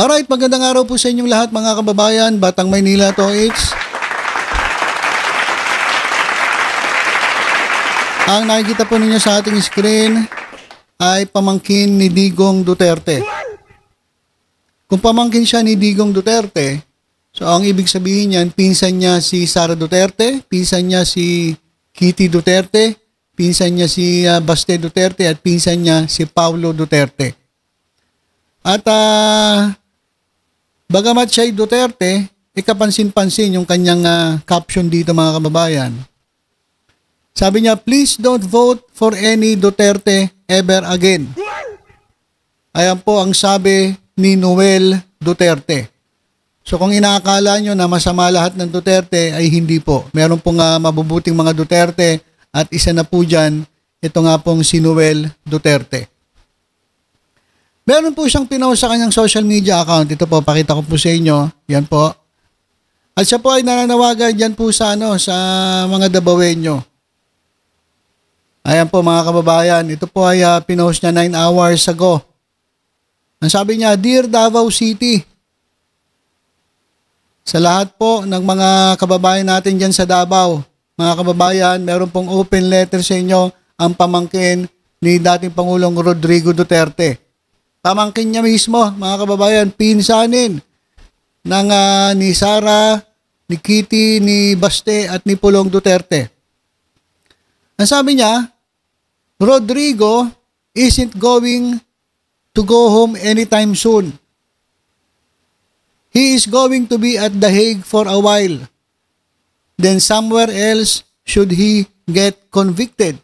Alright, magandang araw po sa inyong lahat mga kababayan, Batang Maynila to it's. Ang nakikita po ninyo sa ating screen ay pamangkin ni Digong Duterte. Kung pamangkin siya ni Digong Duterte, so ang ibig sabihin niyan, pinsan niya si Sara Duterte, pinsan niya si Kitty Duterte, pinsan niya si Baste Duterte, at pinsan niya si Paulo Duterte. At bagamat siya'y Duterte, ikapansin-pansin yung kanyang caption dito mga kababayan. Sabi niya, please don't vote for any Duterte ever again. Ayan po ang sabi ni Noel Duterte. So kung inaakala nyo na masama lahat ng Duterte, ay hindi po. Meron pong mabubuting mga Duterte at isa na po dyan, ito nga pong si Noel Duterte. Meron po siyang pinost sa kanyang social media account. Ito po, pakita ko po sa inyo. Yan po. At siya po ay nananawagan dyan po sa, sa mga Dabawenyo. Ayan po mga kababayan. Ito po ay pinost niya 9 hours ago. Ang sabi niya, Dear Davao City, sa lahat po ng mga kababayan natin dyan sa Davao, mga kababayan, meron pong open letter sa inyo ang pamangkin ni dating Pangulong Rodrigo Duterte. Pamangkin niya mismo, mga kababayan, pinsanin ng ni Sara, ni Kitty, ni Baste at ni Pulong Duterte. Ang sabi niya, Rodrigo isn't going to go home anytime soon. He is going to be at The Hague for a while. Then somewhere else should he get convicted.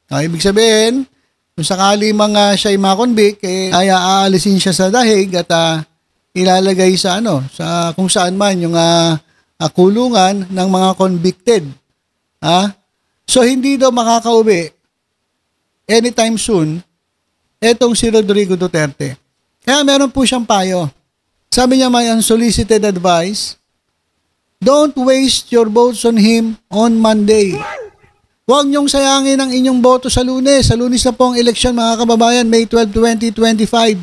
Ibig sabihin, kung sakali siya'y makonvict, ay aalisin siya sa The Hague at ilalagay sa sa kung saan man yung kulungan ng mga convicted. So hindi daw makakauwi anytime soon etong si Rodrigo Duterte. Kaya meron po siyang payo. Sabi niya, may unsolicited advice, don't waste your votes on him on Monday. Huwag niyong sayangin ang inyong boto sa Lunes. Sa Lunes na po ang eleksyon mga kababayan, May 12, 2025.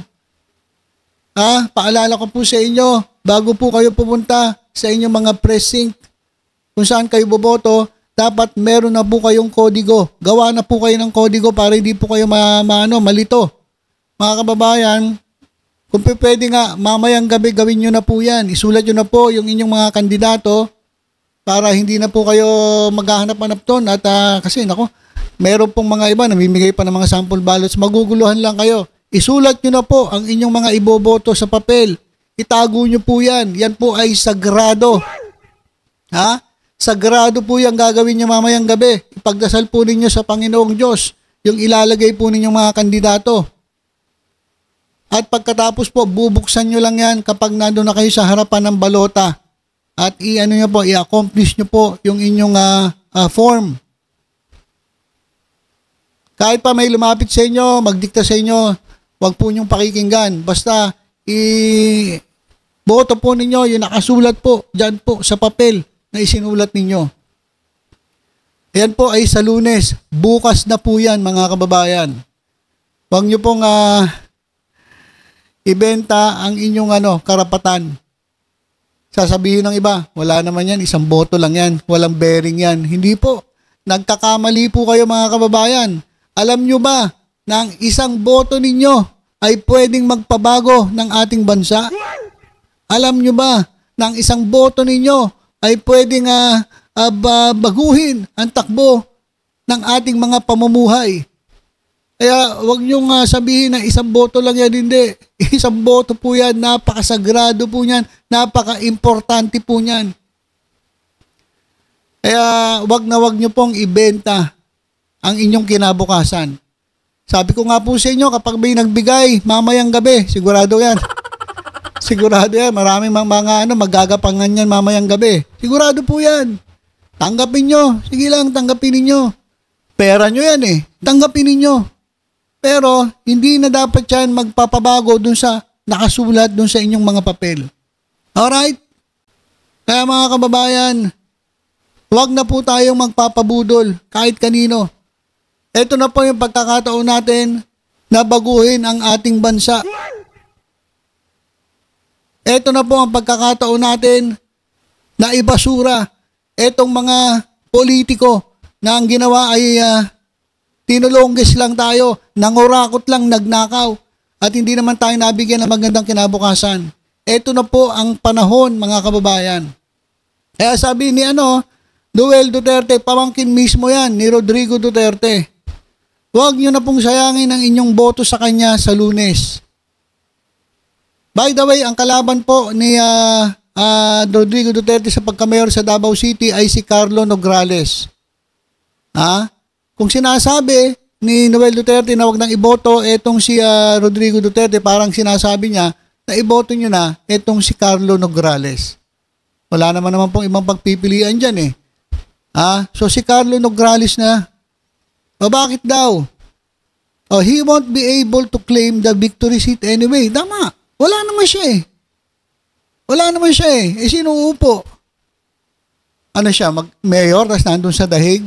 Paalala ko po sa inyo, bago po kayo pupunta sa inyong mga precinct kung saan kayo boboto, dapat meron na po kayong kodigo. Gawa na po kayo ng kodigo para hindi po kayo malito. Mga kababayan, kung pwede nga, mamayang gabi gawin nyo na po yan. Isulat nyo na po yung inyong mga kandidato para hindi na po kayo maghahanap-hanap doon. At kasi meron pong mga iba namimigay pa ng mga sample ballots. Maguguluhan lang kayo. Isulat nyo na po ang inyong mga iboboto sa papel. Itago nyo po yan. Yan po ay sagrado. Sagrado po yung gagawin nyo mamayang gabi. Ipagdasal po ninyo sa Panginoong Diyos yung ilalagay po ninyong mga kandidato. At pagkatapos po, bubuksan nyo lang yan kapag nandun na kayo sa harapan ng balota. At i-accomplish nyo po yung inyong form. Kahit pa may lumapit sa inyo, magdikta sa inyo, wag po nyong pakikinggan. Basta, boto po ninyo, yung nakasulat po, dyan po sa papel na isinulat ninyo. Yan po ay sa Lunes. Bukas na po yan, mga kababayan. Huwag nyo pong ibenta ang inyong karapatan. Sasabihin ng iba, wala naman yan, isang boto lang yan, walang bearing yan. Hindi po. Nagkakamali po kayo mga kababayan. Alam nyo ba na ang isang boto ninyo ay pwedeng magpabago ng ating bansa? Alam nyo ba na ang isang boto ninyo ay pwedeng baguhin ang takbo ng ating mga pamumuhay? Kaya wag niyong sabihin na isang boto lang yan, hindi. Isang boto po yan, napakasagrado po yan, napaka-importante po yan. Kaya wag niyo pong ibenta ang inyong kinabukasan. Sabi ko nga po sa inyo, kapag may nagbigay, mamayang gabi, sigurado yan. Sigurado yan, maraming mga magagapangan yan mamayang gabi. Sigurado po yan. Tanggapin nyo, sige lang, tanggapin ninyo. Pera nyo yan tanggapin ninyo. Pero, hindi na dapat yan magpapabago dun sa nakasulat dun sa inyong mga papel. Alright? Kaya mga kababayan, huwag na po tayong magpapabudol kahit kanino. Ito na po yung pagkakataon natin na baguhin ang ating bansa. Ito na po ang pagkakataon natin na ibasura etong mga politiko na ang ginawa ay tinulongges lang tayo, nangurakot lang, nagnakaw, at hindi naman tayo nabigyan ng magandang kinabukasan. Ito na po ang panahon, mga kababayan. Kaya sabi ni Noel Duterte, pamangkin mismo yan ni Rodrigo Duterte. Huwag nyo na pong sayangin ang inyong boto sa kanya sa Lunes. By the way, ang kalaban po ni Rodrigo Duterte sa pagkamayor sa Davao City ay si Carlo Nograles. Kung sinasabi ni Noel Duterte na wag nang iboto etong si Rodrigo Duterte, parang sinasabi niya na iboto nyo na etong si Carlo Nograles. Wala naman pong ibang pagpipilian dyan So si Carlo Nograles na. O bakit daw? He won't be able to claim the victory seat anyway. Tama. Wala naman siya sino uupo? Ano siya, mayor, tapos nandun sa dahig?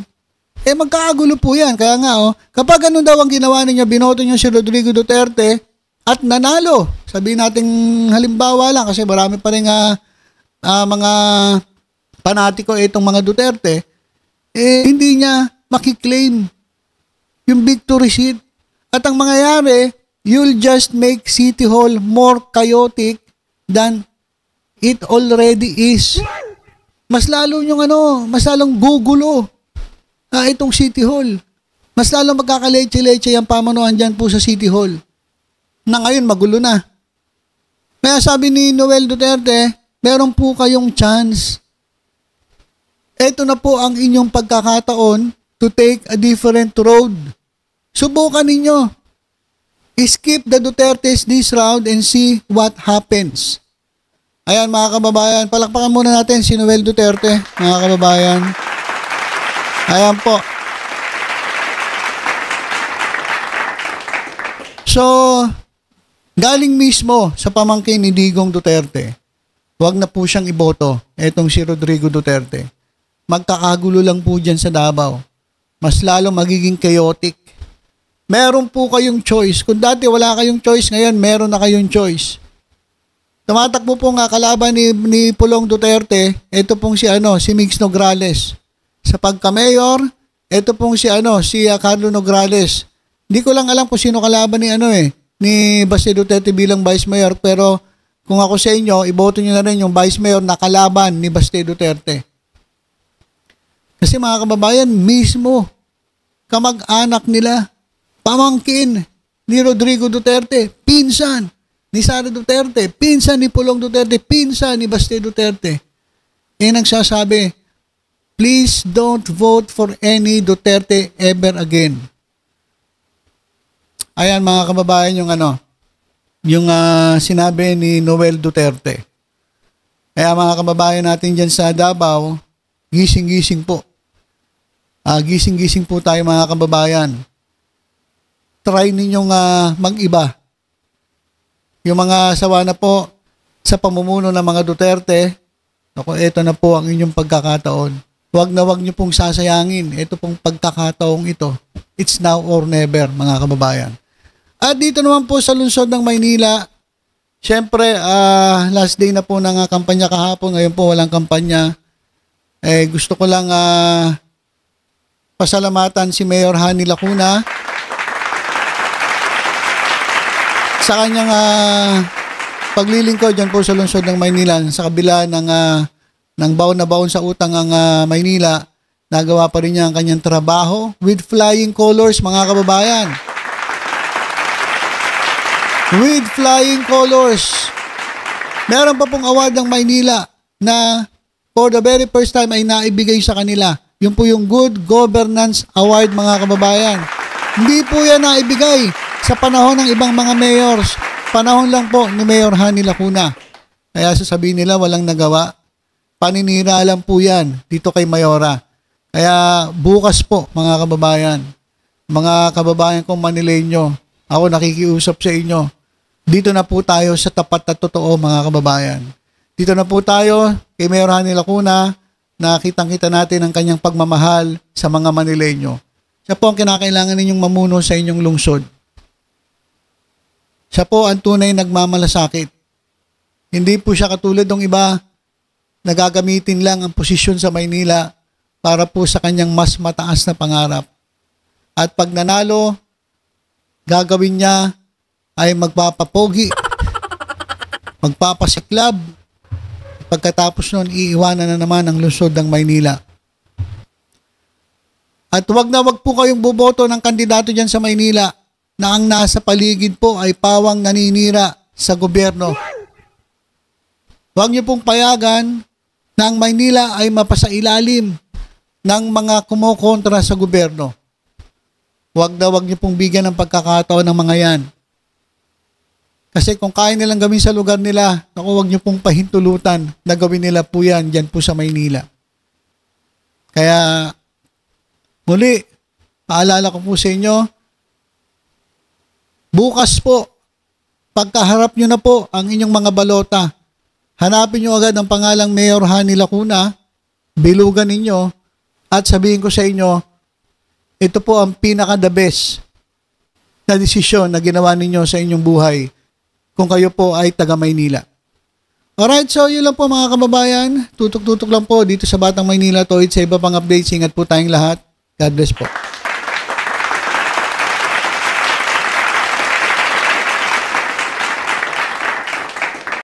Magkakagulo po yan. Kaya nga, kapag ganun daw ang ginawa ninyo, binoto nyo si Rodrigo Duterte at nanalo. Sabihin natin halimbawa lang, kasi marami pa rin mga panatiko itong mga Duterte, hindi niya makiklaim yung victory seat. At ang mangyayari, you'll just make City Hall more chaotic than it already is. Mas lalong gugulo itong City Hall. Mas lalong magkakaleche-leche yung pamanuan dyan po sa City Hall. Na ngayon, magulo na. Kaya sabi ni Noel Duterte, meron po kayong chance. Ito na po ang inyong pagkakataon to take a different road. Subukan ninyo. Skip the Dutertes this round and see what happens. Ayan mga kababayan, palakpakan muna natin si Noel Duterte, mga kababayan. Ayan po. So, galing mismo sa pamangkin ni Digong Duterte, wag na po siyang iboto, etong si Rodrigo Duterte. Magkakagulo lang po dyan sa Davao. Mas lalo magiging chaotic. Meron po kayong choice. Kung dati wala kayong choice, ngayon meron na kayong choice. Tumatakbo po nga kalaban ni Pulong Duterte, ito pong si Mix Nograles. Sa pagka-mayor, ito pong si Carlo Nograles. Hindi ko lang alam kung sino kalaban ni Baste Duterte bilang Vice Mayor, pero kung ako sa inyo, iboto niyo na rin yung Vice Mayor na kalaban ni Baste Duterte. Kasi mga kababayan, mismo kamag-anak nila, pamangkin ni Rodrigo Duterte, pinsan ni Sara Duterte, pinsan ni Pulong Duterte, pinsan ni Baste Duterte. Nagsasabi, please don't vote for any Duterte ever again. Ayan mga kababayan yung sinabi ni Noel Duterte. Kaya mga kababayan natin dyan sa Davao, gising-gising po. Gising-gising po tayo mga kababayan. Try ninyong mag-iba. Yung mga sawa na po sa pamumuno ng mga Duterte, ito na po ang inyong pagkakataon. Huwag niyo pong sasayangin. Ito pong pagkakataong ito. It's now or never, mga kababayan. At dito naman po sa lungsod ng Maynila, syempre, last day na po ng kampanya kahapon. Ngayon po walang kampanya. Gusto ko lang pasalamatan si Mayor Hani Lacuna sa kanyang paglilingkod dyan po sa lungsod ng Maynila. Sa kabila ng baon na baon sa utang ang Maynila, nagawa pa rin niya ang kanyang trabaho with flying colors, mga kababayan. With flying colors. Meron pa pong award ng Maynila na for the very first time ay naibigay sa kanila. Yun po yung Good Governance Award, mga kababayan. Hindi po yan naibigay sa panahon ng ibang mga mayors. Panahon lang po ni Mayor Hani Lacuna. Kaya sasabihin nila walang nagawa. Paninira lang po yan dito kay Mayora. Kaya bukas po mga kababayan kong Manileño, ako nakikiusap sa inyo. Dito na po tayo sa tapat na totoo, mga kababayan. Dito na po tayo kay Mayor Hani Lacuna na kitang-kita natin ang kanyang pagmamahal sa mga Manileño. Siya po ang kinakailangan ninyong mamuno sa inyong lungsod. Siya po ang tunay nagmamalasakit. Hindi po siya katulad ng iba na gagamitin lang ang posisyon sa Maynila para po sa kanyang mas mataas na pangarap. At pag nanalo, gagawin niya ay magpapapogi, magpapasiklab. Pagkatapos nun, iiwanan na naman ang lungsod ng Maynila. At wag po kayong boboto ng kandidato dyan sa Maynila na ang nasa paligid po ay pawang naninira sa gobyerno. Huwag niyo pong payagan na ang Maynila ay mapasailalim ng mga kumokontra sa gobyerno. Huwag niyo pong bigyan ng pagkakataon ng mga yan. Kasi kung kaya nilang gawin sa lugar nila, huwag niyo pong pahintulutan na gawin nila po yan dyan po sa Maynila. Kaya, muli, paalala ko po sa inyo, bukas po, pagkaharap nyo na po ang inyong mga balota, hanapin nyo agad ang pangalang Mayor Hani Lacuna, bilugan ninyo, at sabihin ko sa inyo, ito po ang pinaka-the best na desisyon na ginawa ninyo sa inyong buhay kung kayo po ay taga Maynila. Alright, so yun lang po mga kababayan. Tutok-tutok lang po dito sa Batang Maynila. Sa iba pang updates, ingat po tayong lahat. God bless po.